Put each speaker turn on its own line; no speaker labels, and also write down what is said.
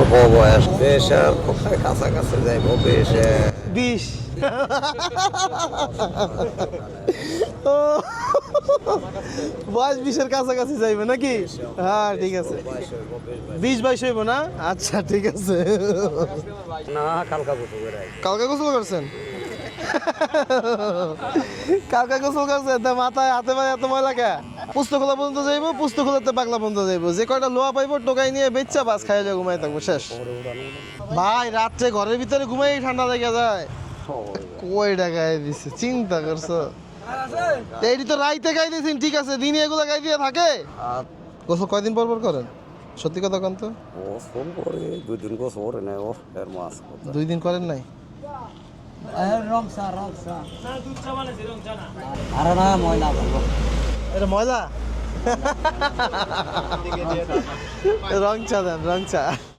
অল্প বয়স বেশ আর কোথায় কাছাকাছি যাইব বেশ
20 বয়স 20-এর কাছাকাছি যাইবে নাকি? হ্যাঁ ঠিক আছে, 20-22 হইব না? আচ্ছা ঠিক আছে।
না কালকা গোসল করে
কালকে গোসল করছেন? কালকে গোসল করছেন তা মাথায় হাতে পায়ে এত ময়লা কে? পুস্তকলা পর্যন্ত যাইবো, পুস্তকলাতে পাগলা পর্যন্ত যাইবো, যে কয়টা লোয়া পাইবো টোকাই নিয়ে বেচ্চা বাস খাইয়া যা ঘুমাই থাকবো শেষ। ভাই রাত্রে ঘরের ভিতরে ঘুমাই ঠান্ডা লেগে যায়। কই টাকায় দিছে চিন্তা করছো? এইটি তো রাইতে গাই দিয়েছেন ঠিক আছে, দিনে এগুলো গাই দিয়ে থাকে। গোসল কয়দিন পর পর করেন? সত্যি কথা কন তো।
গোসল করে 2 দিন গোসল করে নেই ও এর মাস
2 দিন করেন নাই?
আরে না ময়লা বলবো
এটা ময়লা। রং চা দেন, রং চা।